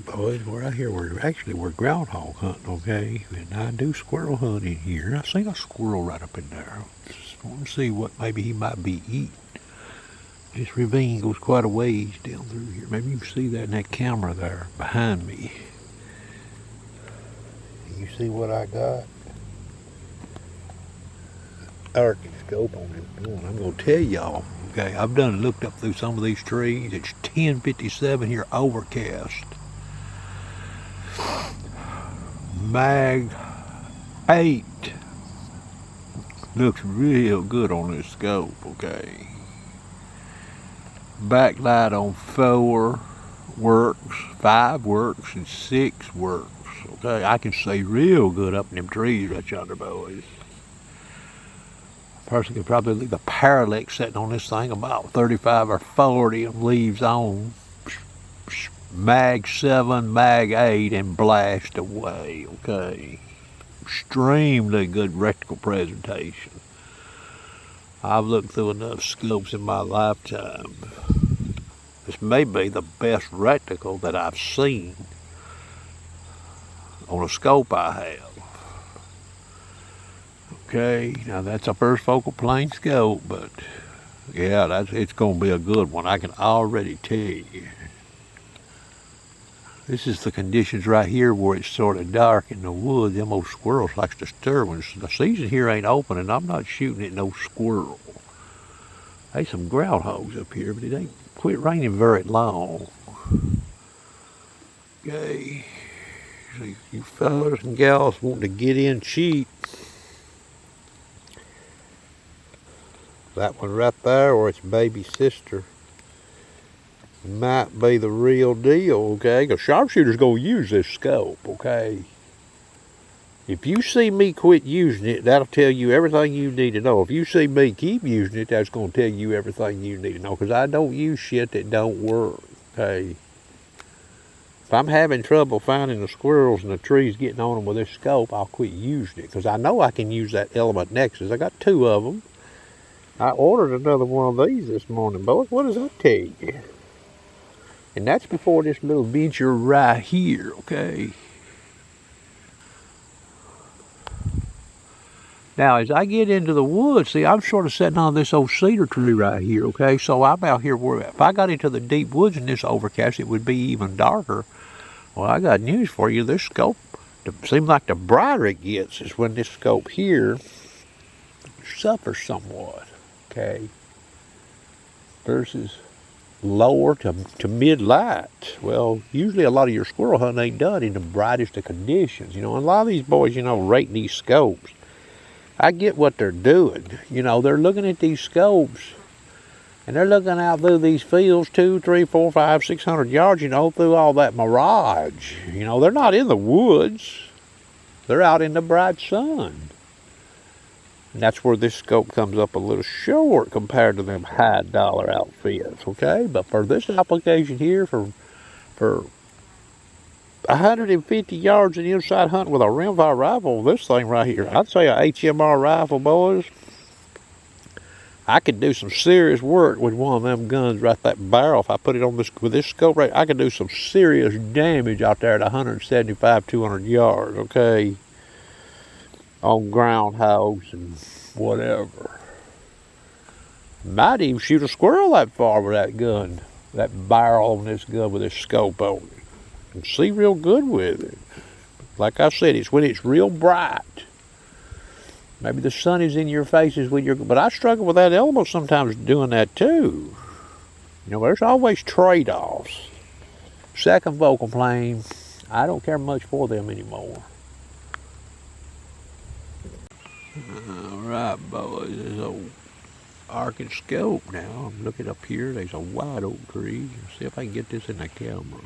Boys, we're out here. We're groundhog hunting, okay? And I do squirrel hunt in here. I seen a squirrel right up in there. Just want to see what maybe he might be eating. This ravine goes quite a ways down through here. Maybe you can see that in that camera there behind me. You see what I got? Arken scope on this gun. I'm gonna tell y'all. Okay, I've done looked up through some of these trees. It's 10:57 here, overcast. Mag 8 looks real good on this scope. Okay, backlight on 4 works, 5 works, and 6 works. Okay, I can see real good up in them trees right yonder, boys. Person could probably leave a parallax setting on this thing about 35 or 40 and leaves on. Mag 7, mag 8, and blast away. Okay. Extremely good reticle presentation. I've looked through enough scopes in my lifetime. This may be the best reticle that I've seen on a scope I have. Okay, now that's a first focal plane scope, but yeah, it's going to be a good one. I can already tell you. This is the conditions right here where it's sort of dark in the woods. Them old squirrels likes to stir when the season here ain't open, and I'm not shooting at no squirrel. There's some groundhogs up here, but it ain't quit raining very long. Okay, so you fellas and gals want to get in cheap. That one right there, or its baby sister, might be the real deal, okay? Because sharpshooters gonna use this scope, okay? If you see me quit using it, that'll tell you everything you need to know. If you see me keep using it, that's gonna tell you everything you need to know. Because I don't use shit that don't work, okay? If I'm having trouble finding the squirrels and the trees getting on them with this scope, I'll quit using it. Because I know I can use that Element Nexus. I got 2 of them. I ordered another one of these this morning, boys. What does that tell you? And that's before this little venture right here, okay? Now, as I get into the woods, see, I'm sort of sitting on this old cedar tree right here, okay? So I'm out here where if I got into the deep woods in this overcast, it would be even darker. Well, I got news for you. This scope, it seems like the brighter it gets is when this scope here suffers somewhat. Okay, versus lower to mid light. Well, usually a lot of your squirrel hunting ain't done in the brightest of conditions. You know, and a lot of these boys, you know, rating these scopes. I get what they're doing. You know, they're looking at these scopes and they're looking out through these fields 200, 300, 400, 500, 600 yards, you know, through all that mirage. You know, they're not in the woods. They're out in the bright sun. And that's where this scope comes up a little short compared to them high dollar outfits, okay? But for this application here, for 150 yards in inside hunting with a rimfire rifle, this thing right here, I'd say a HMR rifle, boys, I could do some serious work with one of them guns right that barrel. If I put it on this with this scope right, I could do some serious damage out there at 175, 200 yards, okay? On groundhogs and whatever. Might even shoot a squirrel that far with that gun, that barrel on this gun with this scope on it, and see real good with it. Like I said, it's when it's real bright. Maybe the sun is in your faces when you're, but I struggle with that element sometimes doing that too. You know, there's always trade-offs. Second focal plane, I don't care much for them anymore. Alright, boys, there's a Arken scope now. I'm looking up here, there's a white oak tree. See if I can get this in the camera.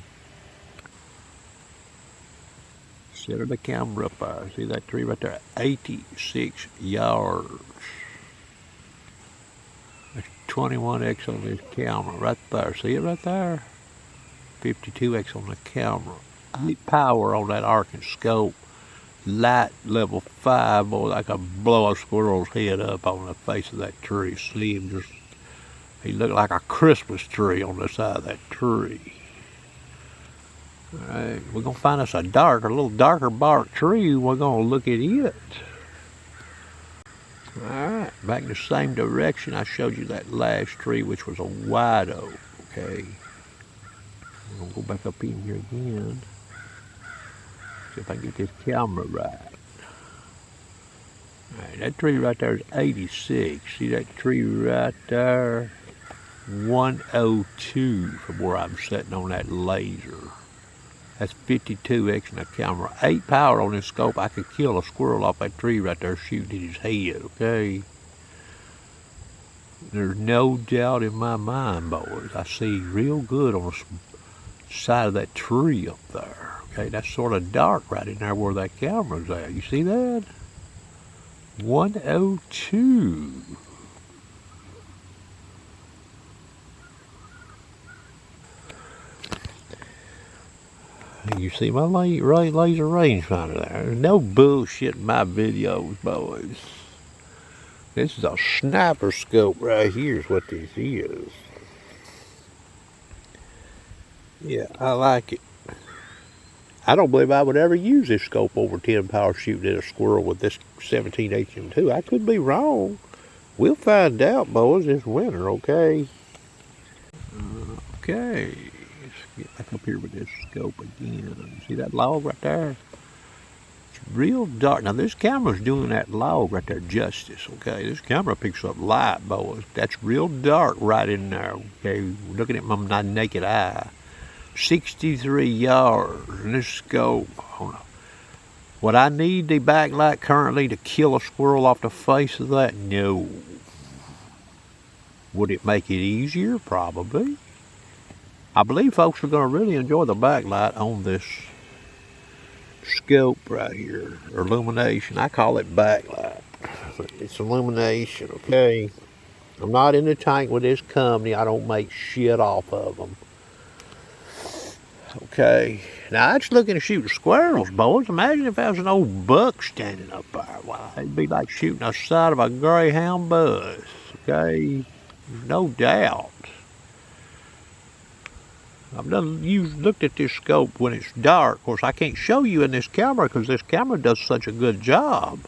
Set the camera up there. See that tree right there? 86 yards. That's 21x on this camera right there. See it right there? 52x on the camera. Power on that Arken scope. Light level 5, boy, I could blow a squirrel's head up on the face of that tree. See him just, he looked like a Christmas tree on the side of that tree. Alright, we're going to find us a little darker bark tree. We're going to look at it. Alright, back in the same direction. I showed you that last tree, which was a white oak. Okay. I'm going to go back up in here again. See if I can get this camera right. Alright, that tree right there is 86. See that tree right there? 102 from where I'm sitting on that laser. That's 52x in the camera. 8 power on this scope. I could kill a squirrel off that tree right there shooting at his head, okay? There's no doubt in my mind, boys. I see real good on the side of that tree up there. Okay, that's sort of dark right in there where that camera's at. You see that? 102. You see my laser rangefinder there. There's no bullshit in my videos, boys. This is a sniper scope right here is what this is. Yeah, I like it. I don't believe I would ever use this scope over 10 power shooting at a squirrel with this 17 HM2. I could be wrong. We'll find out, boys, this winter, okay? Okay. Get back up here with this scope again. See that log right there? It's real dark. Now this camera's doing that log right there justice, okay? This camera picks up light, boys. That's real dark right in there, okay? Looking at my naked eye. 63 yards in this scope. Would I need the backlight currently to kill a squirrel off the face of that? No. Would it make it easier? Probably. I believe folks are going to really enjoy the backlight on this scope right here, or illumination. I call it backlight. It's illumination, okay? I'm not in the tank with this company. I don't make shit off of them. Okay. Now, I'm just looking to shoot squirrels, boys. Imagine if there was an old buck standing up there. Why, it'd be like shooting the side of a Greyhound bus, okay? No doubt. I've looked at this scope when it's dark. Of course, I can't show you in this camera because this camera does such a good job.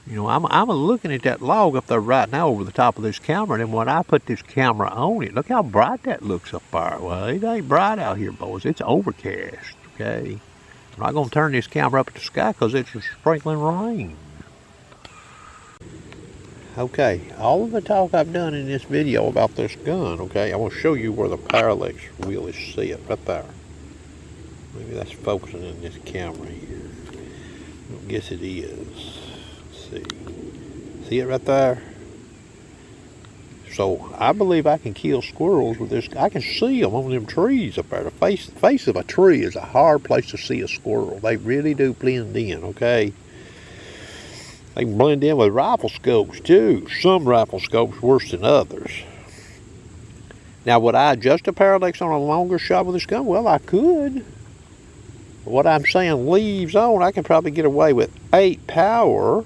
You know, I'm looking at that log up there right now over the top of this camera, and when I put this camera on it, look how bright that looks up there. Well, it ain't bright out here, boys. It's overcast, okay? I'm not going to turn this camera up at the sky because it's sprinkling rain. Okay, all of the talk I've done in this video about this gun, okay, I want to show you where the parallax wheel is set, right there. Maybe that's focusing in this camera here. I guess it is. Let's see. See it right there? So, I believe I can kill squirrels with this. I can see them on them trees up there. The face of a tree is a hard place to see a squirrel. They really do blend in, okay? They can blend in with rifle scopes too. Some rifle scopes worse than others. Now, would I adjust the parallax on a longer shot with this gun? Well, I could. But what I'm saying, leaves on, I can probably get away with 8 power,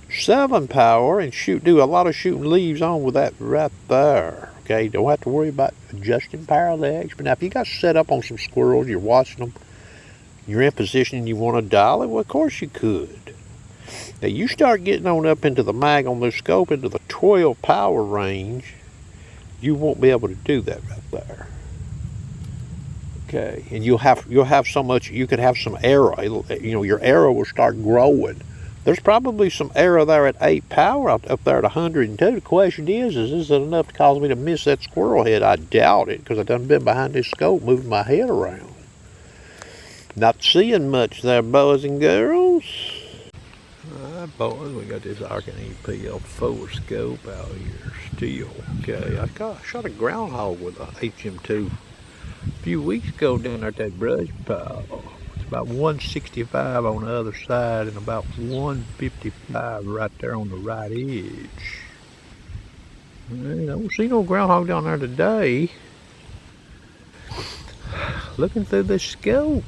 7 power, and do a lot of shooting leaves on with that right there. Okay, don't have to worry about adjusting parallax. But now, if you got set up on some squirrels, you're watching them, you're in position and you want to dial it, well, of course you could. Now, you start getting on up into the mag on this scope, into the 12 power range, you won't be able to do that right there. Okay, and you'll have so much, you could have some error. You know, your error will start growing. There's probably some error there at 8 power up there at 102. The question is it enough to cause me to miss that squirrel head? I doubt it, because I've done been behind this scope moving my head around. Not seeing much there, boys and girls. Alright, boys, we got this Arken EPL4 scope out here still. Okay, I shot a groundhog with a HM2 a few weeks ago down there at that brush pile. It's about 165 on the other side and about 155 right there on the right edge. I don't see no groundhog down there today. Looking through this scope.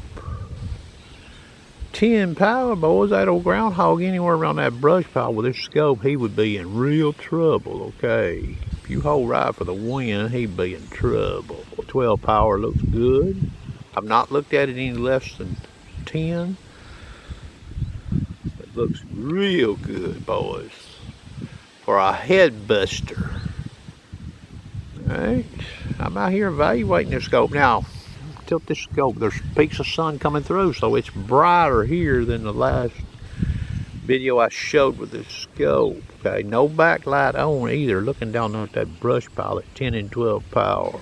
10 power, boys. That old groundhog anywhere around that brush pile with this scope, he would be in real trouble, okay? If you hold right for the wind, he'd be in trouble. 12 power looks good. I've not looked at it any less than 10. It looks real good, boys, for a head buster. Alright, I'm out here evaluating this scope. Now, tilt this scope. There's peaks of sun coming through, so it's brighter here than the last video I showed with this scope. Okay, no backlight on either. Looking down at that brush pile at 10 and 12 power.